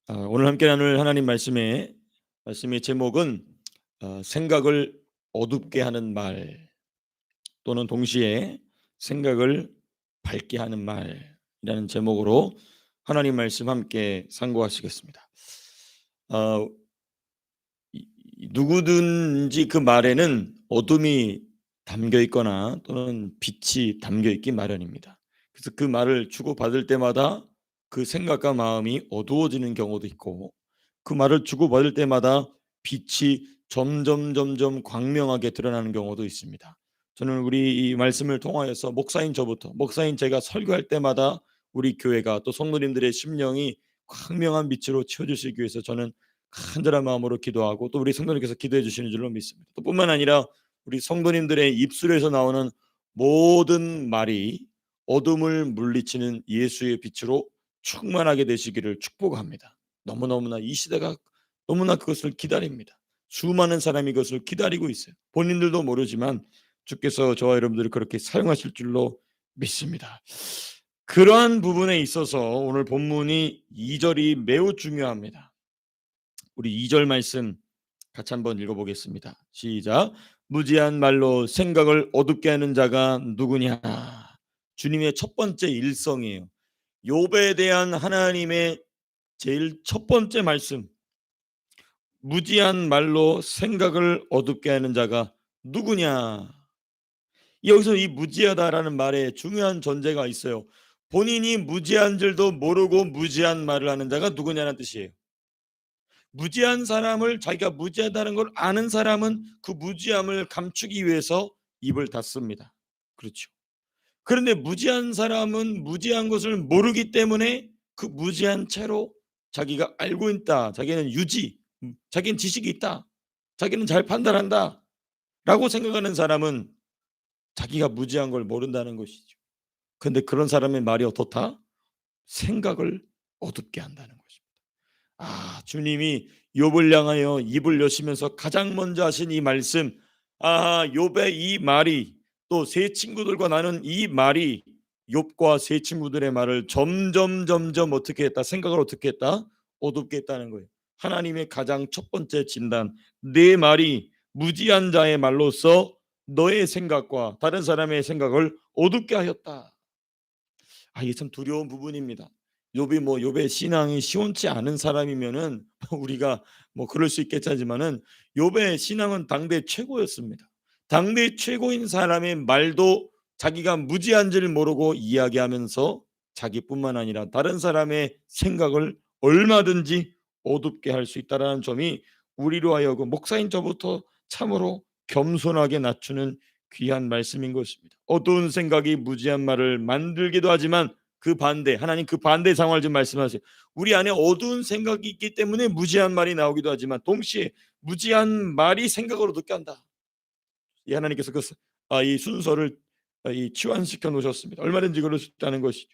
오늘 함께 나눌 하나님 말씀의 제목은 생각을 어둡게 하는 말, 또는 동시에 생각을 밝게 하는 말이라는 제목으로 하나님 말씀 함께 상고하시겠습니다. 어, 누구든지 그 말에는 어둠이 담겨 있거나 또는 빛이 담겨 있기 마련입니다. 그래서 그 말을 주고받을 때마다 그 생각과 마음이 어두워지는 경우도 있고, 그 말을 주고받을 때마다 빛이 점점 광명하게 드러나는 경우도 있습니다. 저는 우리 이 말씀을 통하여서 목사인 제가 설교할 때마다 우리 교회가 또 성도님들의 심령이 광명한 빛으로 채워주시기 위해서 저는 간절한 마음으로 기도하고, 또 우리 성도님께서 기도해 주시는 줄로 믿습니다. 또 뿐만 아니라 우리 성도님들의 입술에서 나오는 모든 말이 어둠을 물리치는 예수의 빛으로 충만하게 되시기를 축복합니다. 너무너무나 이 시대가 너무나 그것을 기다립니다. 수많은 사람이 그것을 기다리고 있어요. 본인들도 모르지만 주께서 저와 여러분들을 그렇게 사용하실 줄로 믿습니다. 그러한 부분에 있어서 오늘 본문이 2절이 매우 중요합니다. 우리 2절 말씀 같이 한번 읽어보겠습니다. 시작. 무지한 말로 생각을 어둡게 하는 자가 누구냐. 주님의 첫 번째 일성이에요. 욥에 대한 하나님의 제일 첫 번째 말씀, 무지한 말로 생각을 어둡게 하는 자가 누구냐. 여기서 이 무지하다라는 말에 중요한 전제가 있어요. 본인이 무지한 줄도 모르고 무지한 말을 하는 자가 누구냐는 뜻이에요. 무지한 사람을, 자기가 무지하다는 걸 아는 사람은 그 무지함을 감추기 위해서 입을 닫습니다. 그렇죠. 그런데 무지한 사람은 무지한 것을 모르기 때문에 그 무지한 채로 자기가 알고 있다, 자기는 자기는 지식이 있다, 자기는 잘 판단한다 라고 생각하는 사람은 자기가 무지한 걸 모른다는 것이죠. 그런데 그런 사람의 말이 어떻다? 생각을 어둡게 한다는 것입니다. 주님이 욥을 향하여 입을 여시면서 가장 먼저 하신 이 말씀, 욥의 이 말이, 또 세 친구들과 나눈 이 말이 욥과 세 친구들의 말을 점점 어떻게 했다? 생각을 어떻게 했다? 어둡게 했다는 거예요. 하나님의 가장 첫 번째 진단, 내 말이 무지한 자의 말로서 너의 생각과 다른 사람의 생각을 어둡게 하였다. 이게 참 두려운 부분입니다. 욥의 신앙이 시원치 않은 사람이면은 우리가 그럴 수 있겠지만은 욥의 신앙은 당대 최고였습니다. 당대 최고인 사람의 말도 자기가 무지한 줄 모르고 이야기하면서 자기뿐만 아니라 다른 사람의 생각을 얼마든지 어둡게 할 수 있다라는 점이 우리로 하여금 목사인 저부터 참으로 겸손하게 낮추는 귀한 말씀인 것입니다. 어두운 생각이 무지한 말을 만들기도 하지만 하나님 그 반대 상황을 좀 말씀하세요. 우리 안에 어두운 생각이 있기 때문에 무지한 말이 나오기도 하지만 동시에 무지한 말이 생각을 어둡게 한다. 이 하나님께서 이 순서를 이 치환시켜 놓으셨습니다. 얼마든지 그럴 수 있다는 것이죠.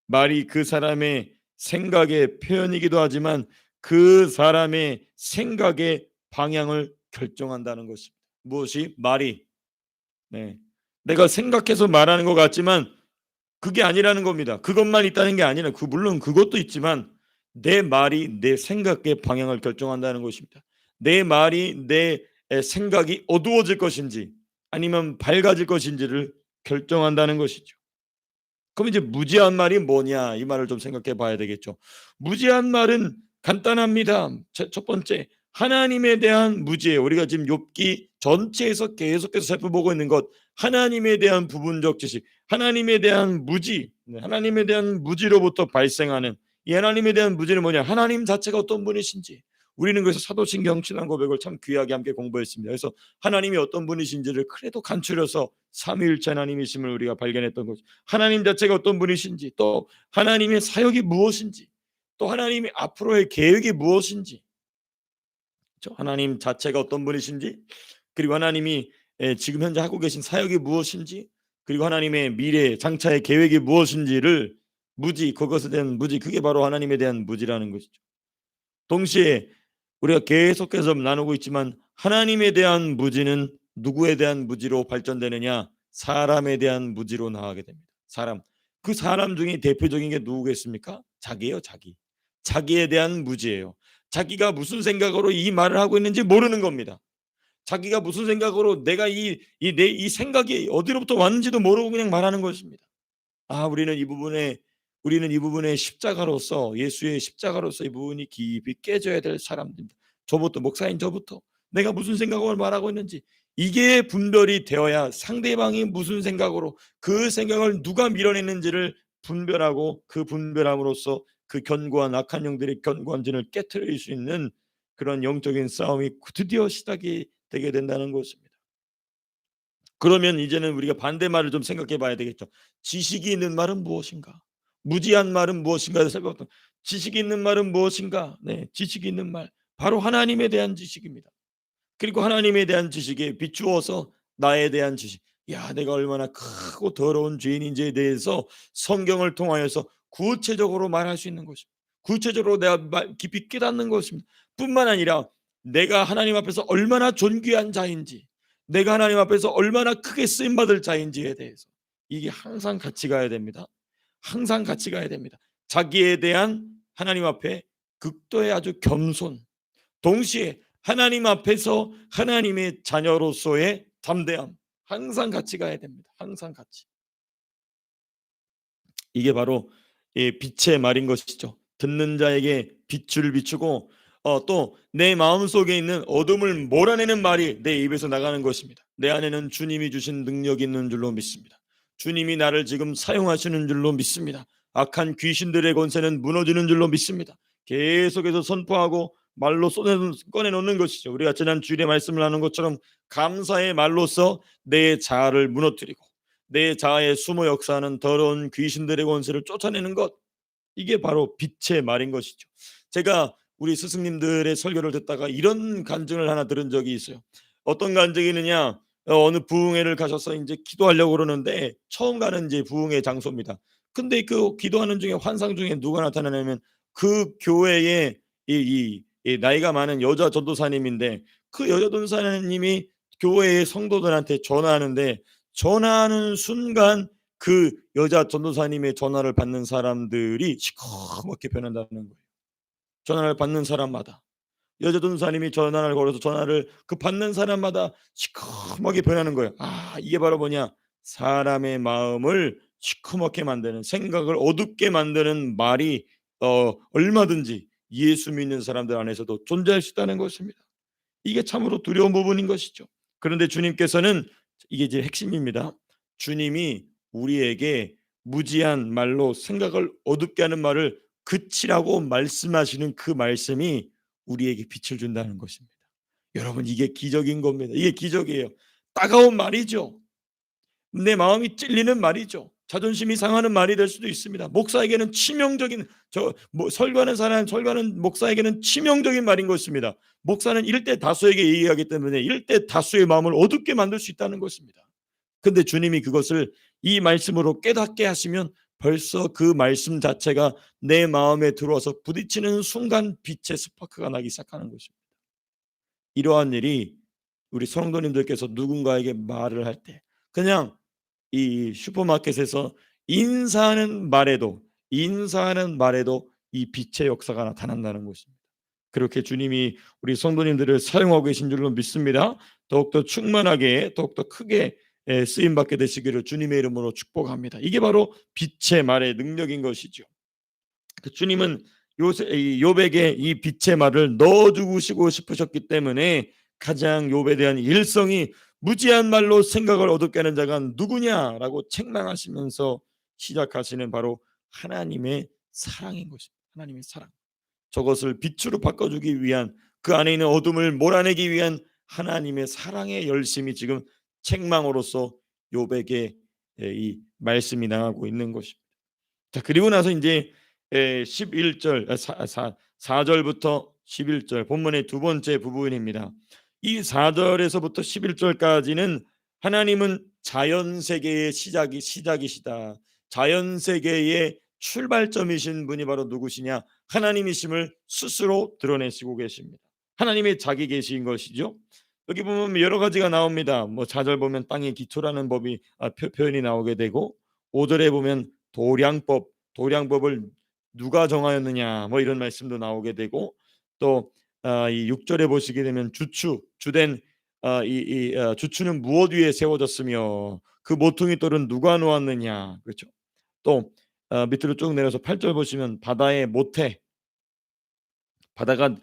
말이 그 사람의 생각의 표현이기도 하지만 그 사람의 생각의 방향을 결정한다는 것입니다. 무엇이? 말이. 네. 내가 생각해서 말하는 것 같지만 그게 아니라는 겁니다. 그것만 있다는 게 아니라 물론 그것도 있지만 내 말이 내 생각의 방향을 결정한다는 것입니다. 내 말이 내 생각이 어두워질 것인지 아니면 밝아질 것인지를 결정한다는 것이죠. 그럼 이제 무지한 말이 뭐냐, 이 말을 좀 생각해 봐야 되겠죠. 무지한 말은 간단합니다. 첫 번째, 하나님에 대한 무지예요. 우리가 지금 욥기 전체에서 계속해서 살펴보고 있는 것, 하나님에 대한 부분적 지식, 하나님에 대한 무지, 하나님에 대한 무지로부터 발생하는 이 하나님에 대한 무지는 뭐냐, 하나님 자체가 어떤 분이신지. 우리는 그래서 사도신경 신앙 고백을 참 귀하게 함께 공부했습니다. 그래서 하나님이 어떤 분이신지를 그래도 간추려서 삼위일체 하나님이심을 우리가 발견했던 거죠. 하나님 자체가 어떤 분이신지, 또 하나님의 사역이 무엇인지, 또 하나님이 앞으로의 계획이 무엇인지, 하나님 자체가 어떤 분이신지, 그리고 하나님이 지금 현재 하고 계신 사역이 무엇인지, 그리고 하나님의 미래 장차의 계획이 무엇인지를 그것에 대한 무지, 그게 바로 하나님에 대한 무지라는 것이죠. 동시에 우리가 계속해서 나누고 있지만 하나님에 대한 무지는 누구에 대한 무지로 발전되느냐? 사람에 대한 무지로 나아가게 됩니다. 그 사람 중에 대표적인 게 누구겠습니까? 자기예요, 자기. 자기에 대한 무지예요. 자기가 무슨 생각으로 이 말을 하고 있는지 모르는 겁니다. 자기가 무슨 생각으로 내가 내 이 생각이 어디로부터 왔는지도 모르고 그냥 말하는 것입니다. 우리는 이 부분에 십자가로서, 예수의 십자가로서 이 부분이 깊이 깨져야 될 사람들입니다. 저부터, 목사인 저부터 내가 무슨 생각으로 말하고 있는지 이게 분별이 되어야 상대방이 무슨 생각으로, 그 생각을 누가 밀어냈는지를 분별하고, 그 분별함으로써 그 견고한 악한 영들의 견고한 진을 깨트릴 수 있는 그런 영적인 싸움이 드디어 시작이 되게 된다는 것입니다. 그러면 이제는 우리가 반대말을 좀 생각해 봐야 되겠죠. 지식이 있는 말은 무엇인가? 무지한 말은 무엇인가를 살펴봤던, 지식이 있는 말은 무엇인가? 네, 지식이 있는 말 바로 하나님에 대한 지식입니다. 그리고 하나님에 대한 지식에 비추어서 나에 대한 지식, 야, 내가 얼마나 크고 더러운 죄인인지에 대해서 성경을 통하여서 구체적으로 말할 수 있는 것입니다. 구체적으로 내가 깊이 깨닫는 것입니다. 뿐만 아니라 내가 하나님 앞에서 얼마나 존귀한 자인지, 내가 하나님 앞에서 얼마나 크게 쓰임받을 자인지에 대해서, 이게 항상 같이 가야 됩니다. 항상 같이 가야 됩니다. 자기에 대한 하나님 앞에 극도의 아주 겸손, 동시에 하나님 앞에서 하나님의 자녀로서의 담대함, 항상 같이 가야 됩니다. 항상 같이. 이게 바로 빛의 말인 것이죠. 듣는 자에게 빛을 비추고 또 내 마음속에 있는 어둠을 몰아내는 말이 내 입에서 나가는 것입니다. 내 안에는 주님이 주신 능력이 있는 줄로 믿습니다. 주님이 나를 지금 사용하시는 줄로 믿습니다. 악한 귀신들의 권세는 무너지는 줄로 믿습니다. 계속해서 선포하고 말로 꺼내놓는 것이죠. 우리가 지난 주일에 말씀을 나눈 것처럼 감사의 말로써 내 자아를 무너뜨리고 내 자아에 숨어 역사하는 더러운 귀신들의 권세를 쫓아내는 것, 이게 바로 빛의 말인 것이죠. 제가 우리 스승님들의 설교를 듣다가 이런 간증을 하나 들은 적이 있어요. 어떤 간증이느냐, 어느 부흥회를 가셔서 이제 기도하려고 그러는데 처음 가는 이제 부흥회 장소입니다. 근데 그 기도하는 중에 환상 중에 누가 나타나냐면 그 교회에 이 나이가 많은 여자 전도사님인데, 그 여자 전도사님이 교회의 성도들한테 전화하는데, 전화하는 순간 그 여자 전도사님의 전화를 받는 사람들이 시커멓게 변한다는 거예요. 전화를 받는 사람마다, 여자 전도사님이 전화를 걸어서 전화를 그 받는 사람마다 시커멓게 변하는 거예요. 이게 바로 뭐냐? 사람의 마음을 시커멓게 만드는, 생각을 어둡게 만드는 말이 얼마든지 예수 믿는 사람들 안에서도 존재할 수 있다는 것입니다. 이게 참으로 두려운 부분인 것이죠. 그런데 주님께서는, 이게 이제 핵심입니다. 주님이 우리에게 무지한 말로 생각을 어둡게 하는 말을 그치라고 말씀하시는 그 말씀이 우리에게 빛을 준다는 것입니다. 여러분, 이게 기적인 겁니다. 이게 기적이에요. 따가운 말이죠. 내 마음이 찔리는 말이죠. 자존심이 상하는 말이 될 수도 있습니다. 목사에게는 치명적인, 설교하는 목사에게는 치명적인 말인 것입니다. 목사는 일대 다수에게 얘기하기 때문에 일대 다수의 마음을 어둡게 만들 수 있다는 것입니다. 근데 주님이 그것을 이 말씀으로 깨닫게 하시면 벌써 그 말씀 자체가 내 마음에 들어와서 부딪히는 순간 빛의 스파크가 나기 시작하는 것입니다. 이러한 일이 우리 성도님들께서 누군가에게 말을 할 때, 그냥 이 슈퍼마켓에서 인사하는 말에도 이 빛의 역사가 나타난다는 것입니다. 그렇게 주님이 우리 성도님들을 사용하고 계신 줄로 믿습니다. 더욱더 충만하게, 더욱더 크게 쓰임 받게 되시기를 주님의 이름으로 축복합니다. 이게 바로 빛의 말의 능력인 것이죠. 주님은 욥에게 이 빛의 말을 넣어주고 싶으셨기 때문에 가장 욥에 대한 일성이, 무지한 말로 생각을 어둡게 하는 자가 누구냐라고 책망하시면서 시작하시는 바로 하나님의 사랑인 것입니다. 하나님의 사랑, 저것을 빛으로 바꿔주기 위한, 그 안에 있는 어둠을 몰아내기 위한 하나님의 사랑의 열심이 지금 책망으로서 욥에게 이 말씀이 나가고 있는 것입니다. 자, 그리고 나서 이제 11절 4절부터 11절 본문의 두 번째 부분입니다. 이 4절에서부터 11절까지는 하나님은 자연 세계의 시작이시다. 자연 세계의 출발점이신 분이 바로 누구시냐? 하나님이심을 스스로 드러내시고 계십니다. 하나님의 자기 계시인 것이죠. 여기 보면 여러 가지가 나옵니다. 4절 보면 땅의 기초라는 표현이 나오게 되고, 5절에 보면 도량법을 누가 정하였느냐 뭐 이런 말씀도 나오게 되고 또 이 6절에 보시게 되면 주된 주추는 무엇 위에 세워졌으며 그 모퉁이 돌은 누가 놓았느냐. 그렇죠. 또 밑으로 쭉 내려서 8절 보시면 바다의 모태 바다가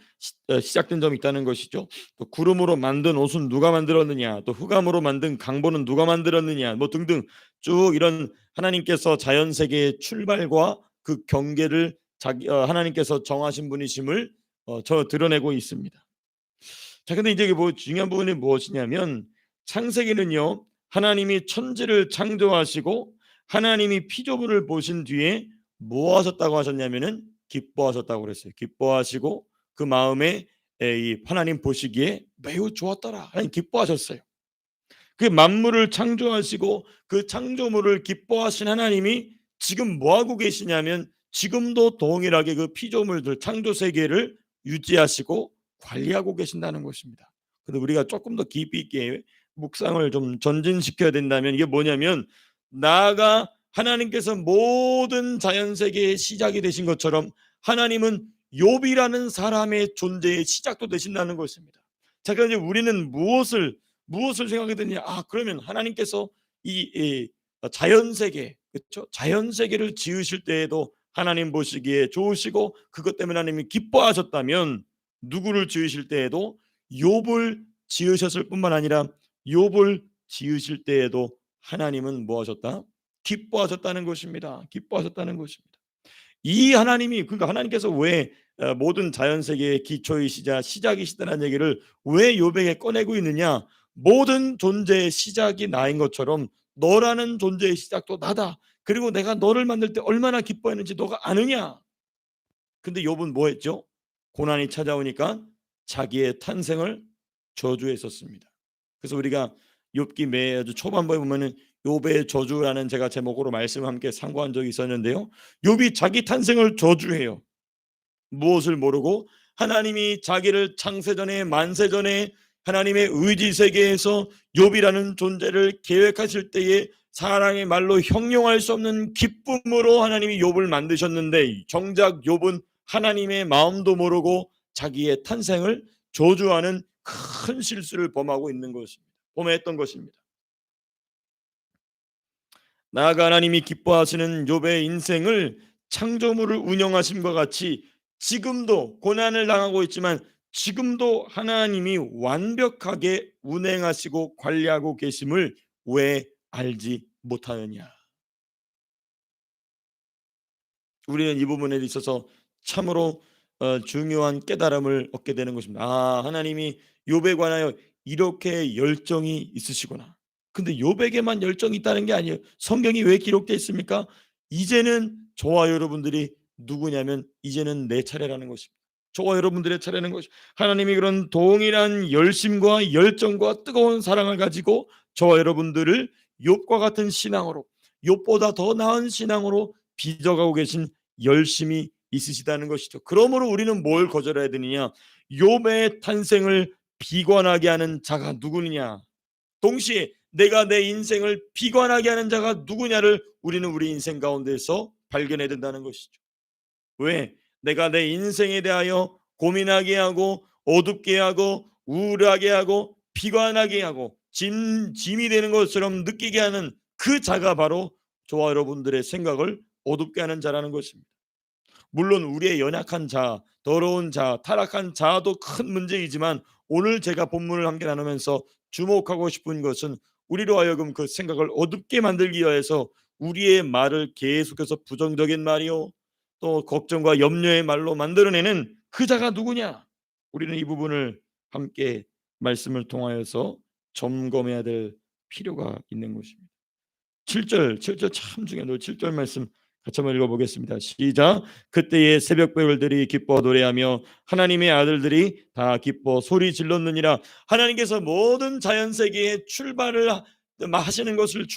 시작된 점이 있다는 것이죠. 또 구름으로 만든 옷은 누가 만들었느냐, 또 흑암으로 만든 강보는 누가 만들었느냐, 뭐 등등 쭉 이런 하나님께서 자연 세계의 출발과 그 경계를 하나님께서 정하신 분이심을 저 드러내고 있습니다. 자, 근데 이제 뭐 중요한 부분이 무엇이냐면 창세기는요 하나님이 천지를 창조하시고 하나님이 피조물을 보신 뒤에 뭐 하셨다고 하셨냐면은 기뻐하셨다고 그랬어요. 기뻐하시고 그 마음에 이 하나님 보시기에 매우 좋았더라. 하나님 기뻐하셨어요. 그 만물을 창조하시고 그 창조물을 기뻐하신 하나님이 지금 뭐 하고 계시냐면 지금도 동일하게 그 피조물들 창조 세계를 유지하시고 관리하고 계신다는 것입니다. 근데 우리가 조금 더 깊이 있게 묵상을 좀 전진시켜야 된다면 이게 뭐냐면 나아가 하나님께서 모든 자연 세계의 시작이 되신 것처럼 하나님은 욥이라는 사람의 존재의 시작도 되신다는 것입니다. 자, 그럼 이제 우리는 무엇을 생각하게 되냐? 그러면 하나님께서 이 자연 세계, 그렇죠? 자연 세계를 지으실 때에도 하나님 보시기에 좋으시고 그것 때문에 하나님이 기뻐하셨다면 누구를 지으실 때에도 욥을 지으셨을 뿐만 아니라 욥을 지으실 때에도 하나님은 뭐 하셨다? 기뻐하셨다는 것입니다. 기뻐하셨다는 것입니다. 이 하나님이 그러니까 하나님께서 왜 모든 자연 세계의 기초이시자 시작이시다는 얘기를 왜 욥에게 꺼내고 있느냐? 모든 존재의 시작이 나인 것처럼 너라는 존재의 시작도 나다. 그리고 내가 너를 만들 때 얼마나 기뻐했는지 너가 아느냐? 근데 욥은 뭐 했죠? 고난이 찾아오니까 자기의 탄생을 저주했었습니다. 그래서 우리가 욥기 아주 초반부에 보면은 욥의 저주라는 제가 제목으로 말씀 함께 상고한 적이 있었는데요. 욥이 자기 탄생을 저주해요. 무엇을 모르고 하나님이 자기를 창세전에 만세전에 하나님의 의지 세계에서 욥이라는 존재를 계획하실 때에 사랑의 말로 형용할 수 없는 기쁨으로 하나님이 욥을 만드셨는데 정작 욥은 하나님의 마음도 모르고 자기의 탄생을 저주하는 큰 실수를 범하고 있는 것입니다. 범했던 것입니다. 나아가 하나님이 기뻐하시는 욥의 인생을 창조물을 운영하심과 같이 지금도 고난을 당하고 있지만 지금도 하나님이 완벽하게 운행하시고 관리하고 계심을 왜 알지 못하느냐? 우리는 이 부분에 있어서 참으로 중요한 깨달음을 얻게 되는 것입니다. 하나님이 욥에 관하여 이렇게 열정이 있으시구나. 근데 욥에게만 열정이 있다는 게 아니에요. 성경이 왜 기록되어 있습니까? 이제는 저와 여러분들이 누구냐면 이제는 내 차례라는 것입니다. 저와 여러분들의 차례는 것이 하나님이 그런 동일한 열심과 열정과 뜨거운 사랑을 가지고 저와 여러분들을 욥과 같은 신앙으로 욥보다 더 나은 신앙으로 빚어가고 계신 열심이 있으시다는 것이죠. 그러므로 우리는 뭘 거절해야 되느냐? 욥의 탄생을 비관하게 하는 자가 누구느냐? 동시에 내가 내 인생을 비관하게 하는 자가 누구냐를 우리는 우리 인생 가운데서 발견해야 된다는 것이죠. 왜? 내가 내 인생에 대하여 고민하게 하고 어둡게 하고 우울하게 하고 비관하게 하고 짐이 되는 것처럼 느끼게 하는 그 자가 바로 저와 여러분들의 생각을 어둡게 하는 자라는 것입니다. 물론 우리의 연약한 자, 더러운 자, 타락한 자도 큰 문제이지만 오늘 제가 본문을 함께 나누면서 주목하고 싶은 것은 우리로 하여금 그 생각을 어둡게 만들기 위해서 우리의 말을 계속해서 부정적인 말이요 또 걱정과 염려의 말로 만들어내는 그 자가 누구냐? 우리는 이 부분을 함께 말씀을 통하여서 점검해야 될 필요가 있는 것입니다. 7절 참 중요해요. 7절 말씀 같이 한번 읽어보겠습니다. 시작. 그때의 새벽별들이 기뻐 노래하며 하나님의 아들들이 다 기뻐 소리 질렀느니라. 하나님께서 모든 자연 세계의 출발을 하시는 것을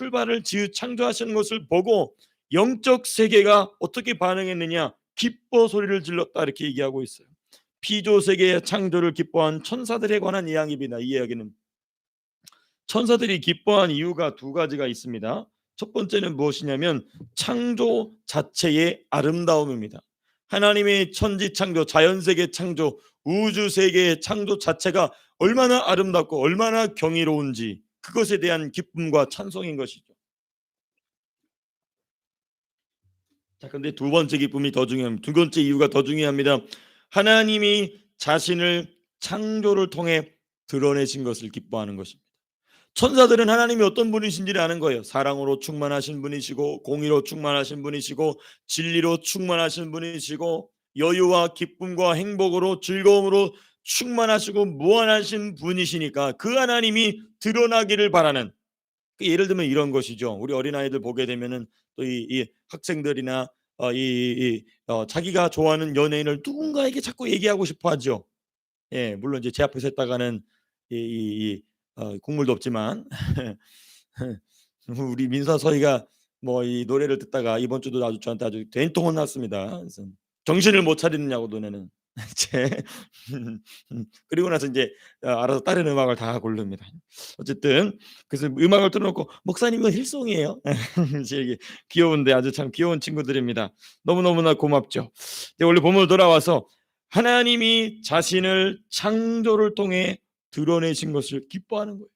창조하시는 것을 보고 영적 세계가 어떻게 반응했느냐? 기뻐 소리를 질렀다 이렇게 얘기하고 있어요. 피조 세계의 창조를 기뻐한 천사들에 관한 이야기입니다. 이 이야기는 천사들이 기뻐한 이유가 두 가지가 있습니다. 첫 번째는 무엇이냐면 창조 자체의 아름다움입니다. 하나님의 천지 창조, 자연 세계 창조, 우주 세계의 창조 자체가 얼마나 아름답고 얼마나 경이로운지 그것에 대한 기쁨과 찬송인 것이죠. 자, 그런데 두 번째 기쁨이 더 중요합니다. 두 번째 이유가 더 중요합니다. 하나님이 자신을 창조를 통해 드러내신 것을 기뻐하는 것입니다. 천사들은 하나님이 어떤 분이신지를 아는 거예요. 사랑으로 충만하신 분이시고, 공의로 충만하신 분이시고, 진리로 충만하신 분이시고, 여유와 기쁨과 행복으로 즐거움으로 충만하시고 무한하신 분이시니까 그 하나님이 드러나기를 바라는, 예를 들면 이런 것이죠. 우리 어린아이들 보게 되면은 또 이 학생들이나 자기가 좋아하는 연예인을 누군가에게 자꾸 얘기하고 싶어 하죠. 예, 물론 이제 제 앞에서 했다가는 국물도 없지만 우리 민서서희가 뭐 이 노래를 듣다가 이번 주도 아주 저한테 아주 된통 혼났습니다. 그래서 정신을 못 차리느냐고 너네는. 제 그리고 나서 이제 알아서 다른 음악을 다 고릅니다. 어쨌든 그래서 음악을 틀어 놓고 "목사님 이거 힐송이에요." 이제 귀여운데 아주 참 귀여운 친구들입니다. 너무너무나 고맙죠. 이제 원래 본문으로 돌아와서 하나님이 자신을 창조를 통해 드러내신 것을 기뻐하는 거예요.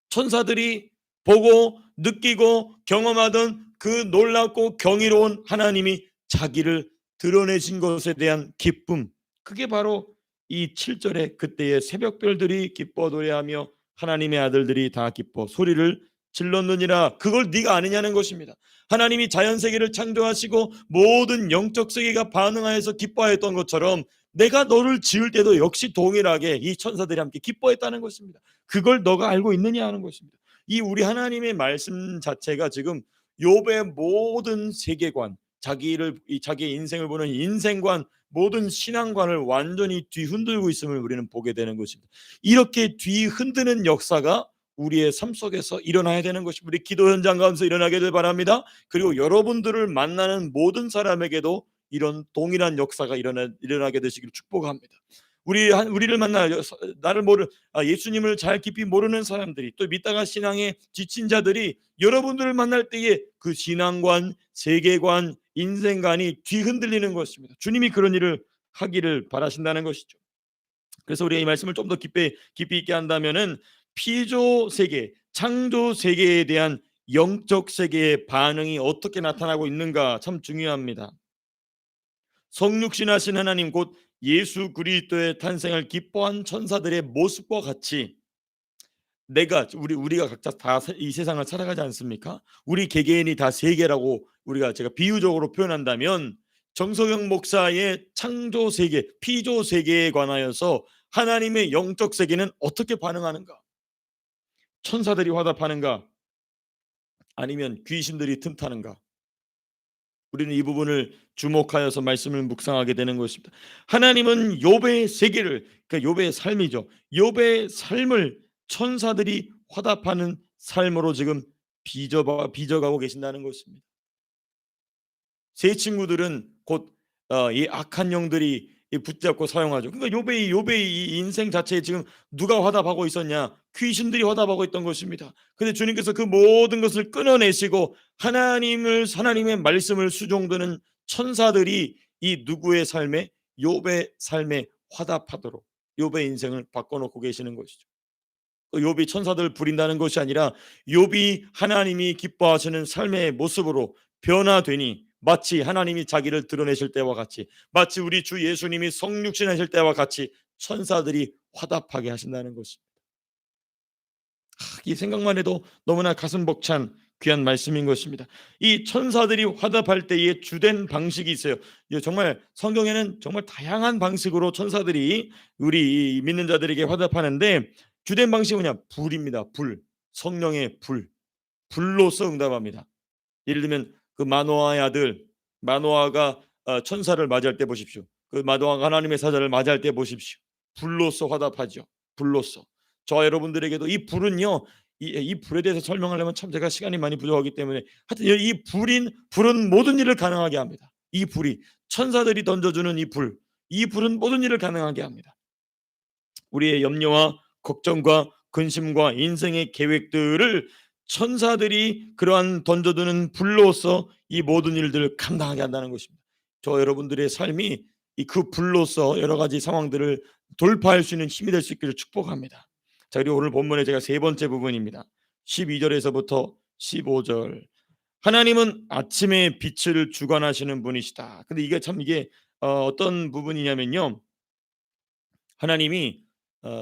천사들이 보고 느끼고 경험하던 그 놀랍고 경이로운 하나님이 자기를 드러내신 것에 대한 기쁨, 그게 바로 이 7절에 그때의 새벽별들이 기뻐 노래하며 하나님의 아들들이 다 기뻐 소리를 질렀느니라. 그걸 네가 아느냐는 것입니다. 하나님이 자연 세계를 창조하시고 모든 영적 세계가 반응하여서 기뻐했던 것처럼 내가 너를 지을 때도 역시 동일하게 이 천사들이 함께 기뻐했다는 것입니다. 그걸 너가 알고 있느냐 하는 것입니다. 이 우리 하나님의 말씀 자체가 지금 욥의 모든 세계관, 자기의 인생을 보는 인생관, 모든 신앙관을 완전히 뒤흔들고 있음을 우리는 보게 되는 것입니다. 이렇게 뒤흔드는 역사가 우리의 삶 속에서 일어나야 되는 것입니다. 우리 기도 현장 가운데서 일어나게 될 바랍니다. 그리고 여러분들을 만나는 모든 사람에게도 이런 동일한 역사가 일어나게 되시기를 축복합니다. 우리를 만나 나를 예수님을 잘 깊이 모르는 사람들이, 또 믿다가 신앙에 지친 자들이 여러분들을 만날 때에 그 신앙관, 세계관, 인생관이 뒤흔들리는 것입니다. 주님이 그런 일을 하기를 바라신다는 것이죠. 그래서 우리가 이 말씀을 좀 더 깊이 있게 한다면은 피조 세계, 창조 세계에 대한 영적 세계의 반응이 어떻게 나타나고 있는가 참 중요합니다. 성육신하신 하나님 곧 예수 그리스도의 탄생을 기뻐한 천사들의 모습과 같이 우리가 각자 다 이 세상을 살아가지 않습니까? 우리 개개인이 다 세계라고 제가 비유적으로 표현한다면 정석영 목사의 창조 세계, 피조 세계에 관하여서 하나님의 영적 세계는 어떻게 반응하는가? 천사들이 화답하는가? 아니면 귀신들이 틈타는가? 우리는 이 부분을 주목하여서 말씀을 묵상하게 되는 것입니다. 하나님은 욥의 세계를, 그러니까 욥의 삶이죠. 욥의 삶을 천사들이 화답하는 삶으로 지금 빚어가고 계신다는 것입니다. 세 친구들은 곧 이 악한 영들이 붙잡고 사용하죠. 그러니까 욥의 이 인생 자체에 지금 누가 화답하고 있었냐? 귀신들이 화답하고 있던 것입니다. 근데 주님께서 그 모든 것을 끊어내시고 하나님의 말씀을 수종드는 천사들이 이 누구의 삶에, 욥의 삶에 화답하도록 욥의 인생을 바꿔놓고 계시는 것이죠. 욥이 천사들을 부린다는 것이 아니라 욥이 하나님이 기뻐하시는 삶의 모습으로 변화되니 마치 하나님이 자기를 드러내실 때와 같이, 마치 우리 주 예수님이 성육신하실 때와 같이 천사들이 화답하게 하신다는 것입니다. 이 생각만 해도 너무나 가슴 벅찬 귀한 말씀인 것입니다. 이 천사들이 화답할 때의 주된 방식이 있어요. 정말 성경에는 정말 다양한 방식으로 천사들이 우리 믿는 자들에게 화답하는데 주된 방식은 뭐냐? 불입니다. 불. 성령의 불. 불로서 응답합니다. 예를 들면 그 마노아의 아들 마노아가 천사를 맞이할 때 보십시오. 그 마노아가 하나님의 사자를 맞이할 때 보십시오. 불로서 화답하죠. 불로서. 저와 여러분들에게도 이 불은요, 이 불에 대해서 설명하려면 참 제가 시간이 많이 부족하기 때문에 하여튼 이 불은 모든 일을 가능하게 합니다. 이 불이 천사들이 던져주는 이 불은 모든 일을 가능하게 합니다. 우리의 염려와 걱정과 근심과 인생의 계획들을 천사들이 그러한 던져두는 불로서 이 모든 일들을 감당하게 한다는 것입니다. 저 여러분들의 삶이 그 불로서 여러 가지 상황들을 돌파할 수 있는 힘이 될 수 있기를 축복합니다. 자, 그리고 오늘 본문의 제가 세 번째 부분입니다. 12절에서부터 15절. 하나님은 아침의 빛을 주관하시는 분이시다. 근데 이게 참 이게 어떤 부분이냐면요. 하나님이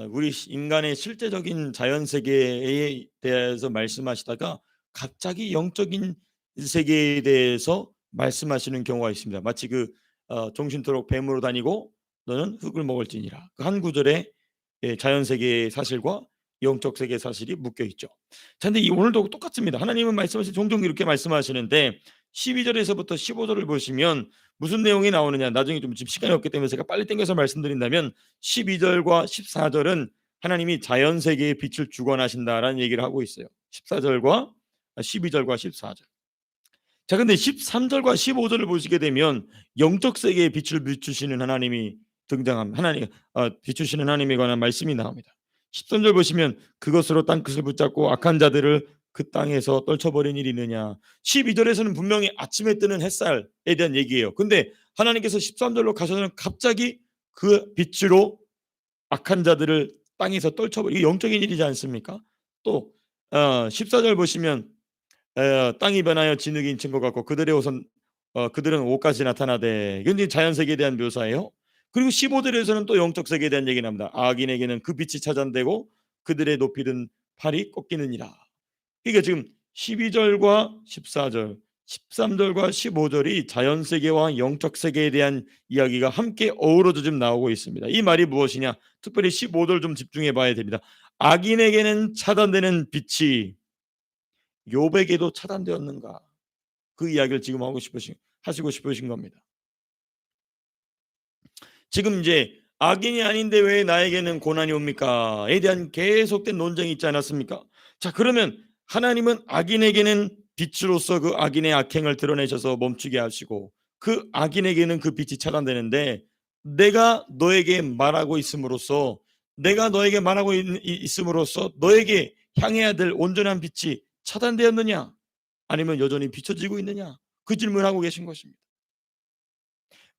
우리 인간의 실제적인 자연 세계에 대해서 말씀하시다가 갑자기 영적인 세계에 대해서 말씀하시는 경우가 있습니다. 마치 종신토록 뱀으로 다니고 너는 흙을 먹을지니라. 그 한 구절에 자연 세계의 사실과 영적 세계의 사실이 묶여 있죠. 자, 근데 오늘도 똑같습니다. 하나님은 말씀하시 종종 이렇게 말씀하시는데 12절에서부터 15절을 보시면 무슨 내용이 나오느냐. 나중에 좀 지금 시간이 없기 때문에 제가 빨리 당겨서 말씀드린다면 12절과 14절은 하나님이 자연 세계의 빛을 주관하신다라는 얘기를 하고 있어요. 14절과 12절과 14절. 자, 근데 13절과 15절을 보시게 되면 영적 세계에 빛을 비추시는 하나님이 등장합니다. 비추시는 하나님에 관한 말씀이 나옵니다. 13절 보시면 그것으로 땅끝을 붙잡고 악한 자들을 그 땅에서 떨쳐버린 일이 있느냐. 12절에서는 분명히 아침에 뜨는 햇살에 대한 얘기예요. 근데 하나님께서 13절로 가셔서는 갑자기 그 빛으로 악한 자들을 땅에서 떨쳐버리고, 이게 영적인 일이지 않습니까? 또 14절 보시면 땅이 변하여 진흙이 친 것 같고 그들은 옷까지 나타나되, 이건 자연 세계에 대한 묘사예요. 그리고 15절에서는 또 영적 세계에 대한 얘기 납니다. 악인에게는 그 빛이 차단되고 그들의 높이 든 팔이 꺾이느니라. 이게 지금 12절과 14절, 13절과 15절이 자연 세계와 영적 세계에 대한 이야기가 함께 어우러져 좀 나오고 있습니다. 이 말이 무엇이냐? 특별히 15절 좀 집중해 봐야 됩니다. 악인에게는 차단되는 빛이 욥에게도 차단되었는가? 그 이야기를 지금 하시고 싶으신 겁니다. 지금 이제 악인이 아닌데 왜 나에게는 고난이 옵니까?에 대한 계속된 논쟁이 있지 않았습니까? 자, 그러면 하나님은 악인에게는 빛으로서 그 악인의 악행을 드러내셔서 멈추게 하시고 그 악인에게는 그 빛이 차단되는데, 내가 너에게 말하고 있음으로써 너에게 향해야 될 온전한 빛이 차단되었느냐? 아니면 여전히 비춰지고 있느냐? 그 질문을 하고 계신 것입니다.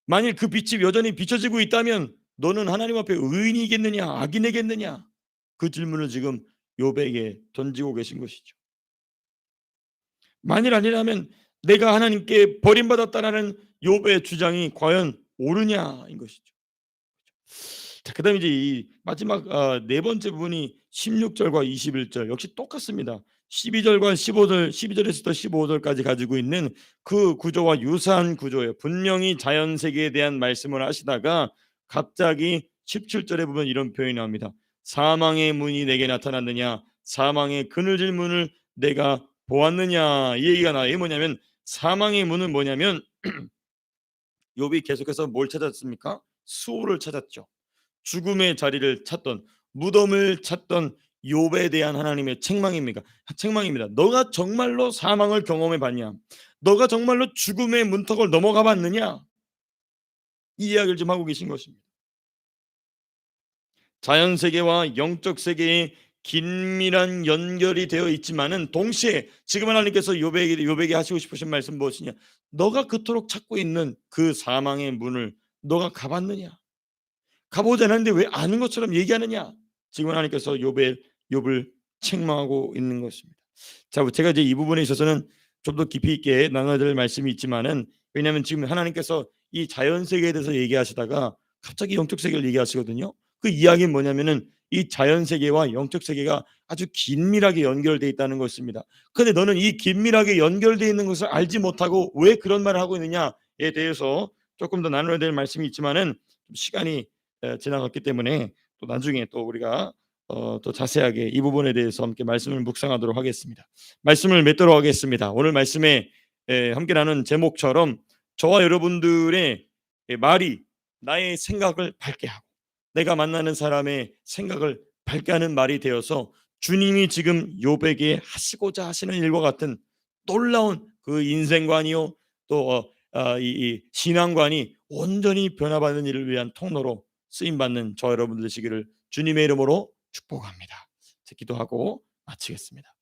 만일 그 빛이 여전히 비춰지고 있다면 너는 하나님 앞에 의인이겠느냐 악인이겠느냐? 그 질문을 지금 욥에게 던지고 계신 것이죠. 만일 아니라면 내가 하나님께 버림받았다라는 욥의 주장이 과연 옳으냐인 것이죠. 자, 그다음에 이제 이 마지막 네 번째 부분이 16절과 21절 역시 똑같습니다. 12절과 15절, 12절에서부터 15절까지 가지고 있는 그 구조와 유사한 구조예요. 분명히 자연 세계에 대한 말씀을 하시다가 갑자기 17절에 보면 이런 표현이 나옵니다. 사망의 문이 내게 나타났느냐? 사망의 그늘질 문을 내가 보았느냐? 이 얘기가 나와요. 이게 뭐냐면 사망의 문은 뭐냐면 욥이 계속해서 뭘 찾았습니까? 수호를 찾았죠. 죽음의 자리를 찾던, 무덤을 찾던 욥에 대한 하나님의 책망입니다. 너가 정말로 사망을 경험해 봤냐? 너가 정말로 죽음의 문턱을 넘어가 봤느냐? 이 이야기를 좀 하고 계신 것입니다. 자연 세계와 영적 세계의 긴밀한 연결이 되어 있지만은 동시에 지금 하나님께서 욥에게 하시고 싶으신 말씀 무엇이냐? 너가 그토록 찾고 있는 그 사망의 문을 너가 가봤느냐? 가보지 않았는데 왜 아는 것처럼 얘기하느냐? 지금 하나님께서 욥을 책망하고 있는 것입니다. 자, 제가 이제 이 부분에 있어서는 좀 더 깊이 있게 나눠야 될 말씀이 있지만은, 왜냐하면 지금 하나님께서 이 자연 세계에 대해서 얘기하시다가 갑자기 영적 세계를 얘기하시거든요. 그 이야기는 뭐냐면은 이 자연 세계와 영적 세계가 아주 긴밀하게 연결되어 있다는 것입니다. 그런데 너는 이 긴밀하게 연결되어 있는 것을 알지 못하고 왜 그런 말을 하고 있느냐에 대해서 조금 더 나눠야 될 말씀이 있지만은 시간이 지나갔기 때문에 또 나중에 또 우리가 또 자세하게 이 부분에 대해서 함께 말씀을 묵상하도록 하겠습니다. 말씀을 맺도록 하겠습니다. 오늘 말씀에 함께 나눈 제목처럼 저와 여러분들의 말이 나의 생각을 밝게 하고 내가 만나는 사람의 생각을 밝게 하는 말이 되어서 주님이 지금 욥에게 하시고자 하시는 일과 같은 놀라운 그 인생관이요 또 이 신앙관이 온전히 변화받는 일을 위한 통로로 쓰임받는 저 여러분들 되시기를 주님의 이름으로 축복합니다. 기도하고 마치겠습니다.